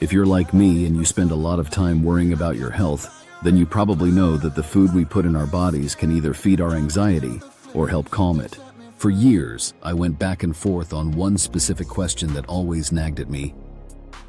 If you're like me and you spend a lot of time worrying about your health, then you probably know that the food we put in our bodies can either feed our anxiety or help calm it. For years, I went back and forth on one specific question that always nagged at me.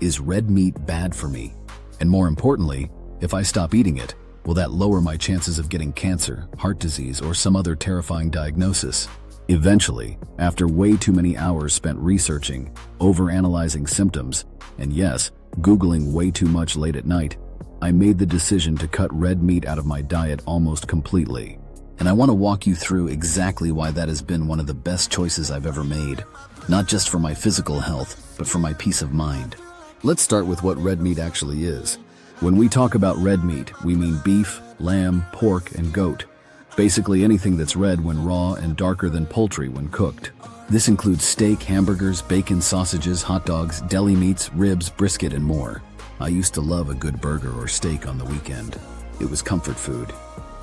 Is red meat bad for me? And more importantly, if I stop eating it, will that lower my chances of getting cancer, heart disease, or some other terrifying diagnosis? Eventually, after way too many hours spent researching, overanalyzing symptoms, and yes, Googling way too much late at night, I made the decision to cut red meat out of my diet almost completely. And I want to walk you through exactly why that has been one of the best choices I've ever made, not just for my physical health, but for my peace of mind. Let's start with what red meat actually is. When we talk about red meat, we mean beef, lamb, pork, and goat. Basically anything that's red when raw and darker than poultry when cooked. This includes steak, hamburgers, bacon, sausages, hot dogs, deli meats, ribs, brisket, and more. I used to love a good burger or steak on the weekend. It was comfort food.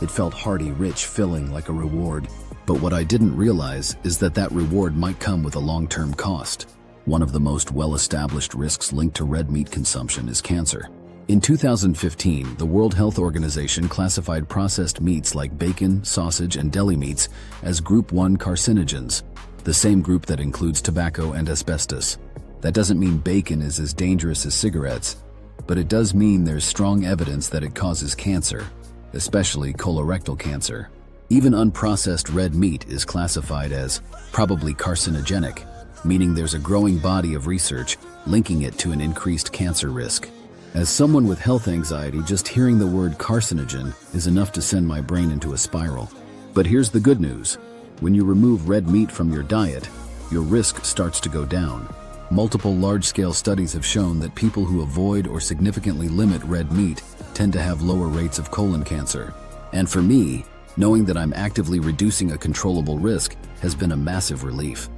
It felt hearty, rich, filling, like a reward. But what I didn't realize is that reward might come with a long-term cost. One of the most well-established risks linked to red meat consumption is cancer. In 2015, the World Health Organization classified processed meats like bacon, sausage, and deli meats as Group 1 carcinogens, the same group that includes tobacco and asbestos. That doesn't mean bacon is as dangerous as cigarettes, but it does mean there's strong evidence that it causes cancer, especially colorectal cancer. Even unprocessed red meat is classified as probably carcinogenic, meaning there's a growing body of research linking it to an increased cancer risk. As someone with health anxiety, just hearing the word carcinogen is enough to send my brain into a spiral. But here's the good news. When you remove red meat from your diet, your risk starts to go down. Multiple large-scale studies have shown that people who avoid or significantly limit red meat tend to have lower rates of colon cancer. And for me, knowing that I'm actively reducing a controllable risk has been a massive relief.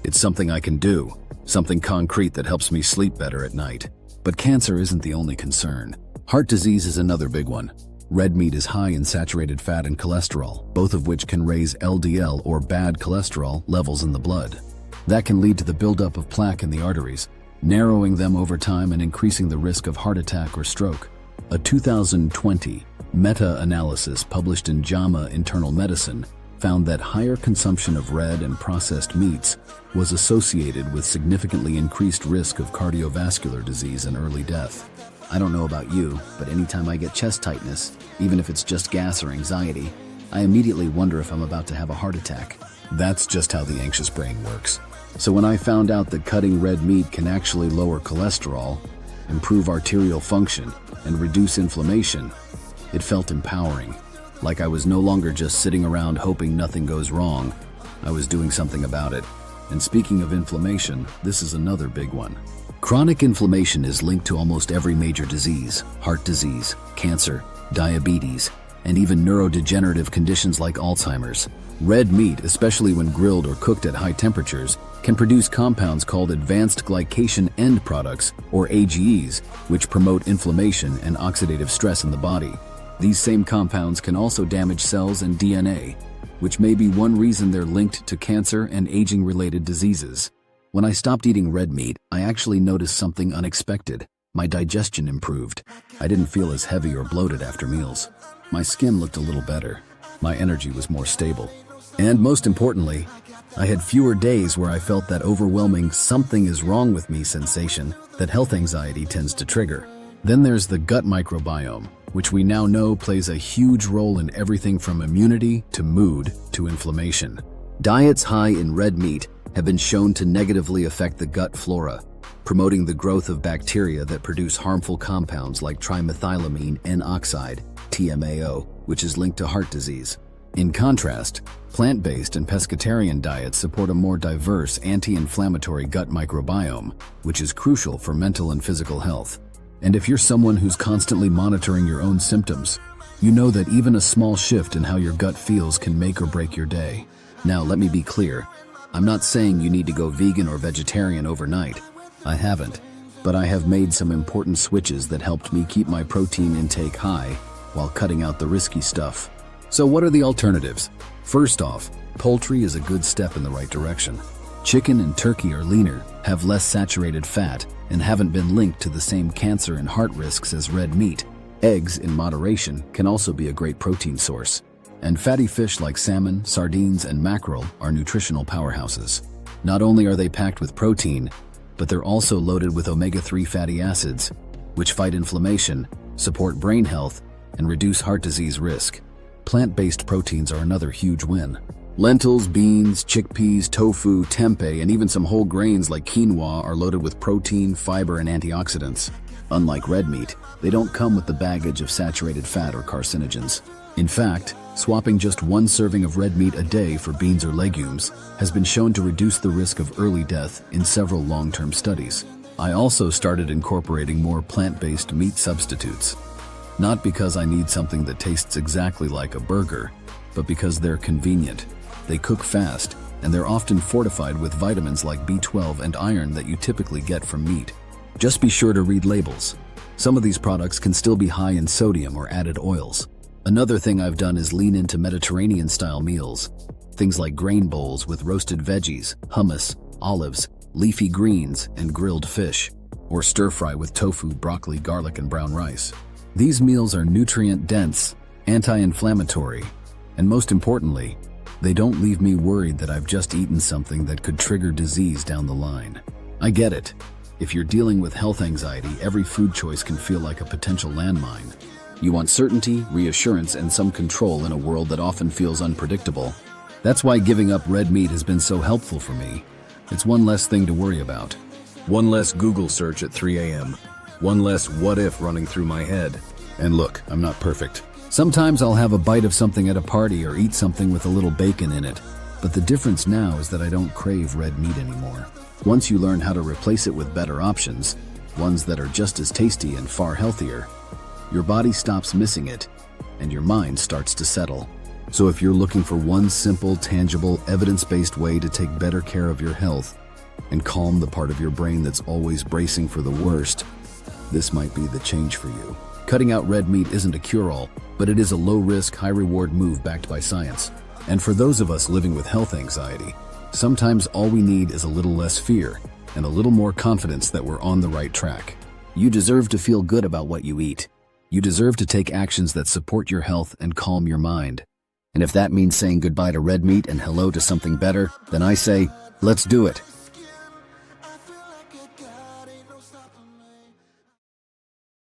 It's something I can do, something concrete that helps me sleep better at night. But cancer isn't the only concern. Heart disease is another big one. Red meat is high in saturated fat and cholesterol, both of which can raise LDL or bad cholesterol levels in the blood. That can lead to the buildup of plaque in the arteries, narrowing them over time and increasing the risk of heart attack or stroke. A 2020 meta-analysis published in JAMA Internal Medicine found that higher consumption of red and processed meats was associated with significantly increased risk of cardiovascular disease and early death. I don't know about you, but anytime I get chest tightness, even if it's just gas or anxiety, I immediately wonder if I'm about to have a heart attack. That's just how the anxious brain works. So when I found out that cutting red meat can actually lower cholesterol, improve arterial function, and reduce inflammation, it felt empowering. Like I was no longer just sitting around hoping nothing goes wrong. I was doing something about it. And speaking of inflammation, this is another big one. Chronic inflammation is linked to almost every major disease: heart disease, cancer, diabetes, and even neurodegenerative conditions like Alzheimer's. Red meat, especially when grilled or cooked at high temperatures, can produce compounds called advanced glycation end products, or AGEs, which promote inflammation and oxidative stress in the body. These same compounds can also damage cells and DNA, which may be one reason they're linked to cancer and aging-related diseases. When I stopped eating red meat, I actually noticed something unexpected. My digestion improved. I didn't feel as heavy or bloated after meals. My skin looked a little better. My energy was more stable. And most importantly, I had fewer days where I felt that overwhelming "something is wrong with me" sensation that health anxiety tends to trigger. Then there's the gut microbiome, which we now know plays a huge role in everything from immunity to mood to inflammation. Diets high in red meat have been shown to negatively affect the gut flora, promoting the growth of bacteria that produce harmful compounds like trimethylamine N-oxide, TMAO, which is linked to heart disease. In contrast, plant-based and pescatarian diets support a more diverse anti-inflammatory gut microbiome, which is crucial for mental and physical health. And if you're someone who's constantly monitoring your own symptoms, you know that even a small shift in how your gut feels can make or break your day. Now, let me be clear. I'm not saying you need to go vegan or vegetarian overnight. I haven't, but I have made some important switches that helped me keep my protein intake high while cutting out the risky stuff. So what are the alternatives? First off, poultry is a good step in the right direction. Chicken and turkey are leaner, have less saturated fat, and haven't been linked to the same cancer and heart risks as red meat. Eggs, in moderation, can also be a great protein source. And fatty fish like salmon, sardines, and mackerel are nutritional powerhouses. Not only are they packed with protein, but they're also loaded with omega-3 fatty acids, which fight inflammation, support brain health, and reduce heart disease risk. Plant-based proteins are another huge win. Lentils, beans, chickpeas, tofu, tempeh, and even some whole grains like quinoa are loaded with protein, fiber, and antioxidants. Unlike red meat, they don't come with the baggage of saturated fat or carcinogens. In fact, swapping just one serving of red meat a day for beans or legumes has been shown to reduce the risk of early death in several long-term studies. I also started incorporating more plant-based meat substitutes. Not because I need something that tastes exactly like a burger, but because they're convenient. They cook fast, and they're often fortified with vitamins like B12 and iron that you typically get from meat. Just be sure to read labels. Some of these products can still be high in sodium or added oils. Another thing I've done is lean into Mediterranean-style meals. Things like grain bowls with roasted veggies, hummus, olives, leafy greens, and grilled fish. Or stir-fry with tofu, broccoli, garlic, and brown rice. These meals are nutrient-dense, anti-inflammatory, and most importantly, they don't leave me worried that I've just eaten something that could trigger disease down the line. I get it. If you're dealing with health anxiety, every food choice can feel like a potential landmine. You want certainty, reassurance, and some control in a world that often feels unpredictable. That's why giving up red meat has been so helpful for me. It's one less thing to worry about. One less Google search at 3 a.m. One less what if running through my head. And look, I'm not perfect. Sometimes I'll have a bite of something at a party or eat something with a little bacon in it. But the difference now is that I don't crave red meat anymore. Once you learn how to replace it with better options, ones that are just as tasty and far healthier, your body stops missing it, and your mind starts to settle. So if you're looking for one simple, tangible, evidence-based way to take better care of your health and calm the part of your brain that's always bracing for the worst, this might be the change for you. Cutting out red meat isn't a cure-all, but it is a low-risk, high-reward move backed by science. And for those of us living with health anxiety, sometimes all we need is a little less fear and a little more confidence that we're on the right track. You deserve to feel good about what you eat. You deserve to take actions that support your health and calm your mind. And if that means saying goodbye to red meat and hello to something better, then I say, let's do it.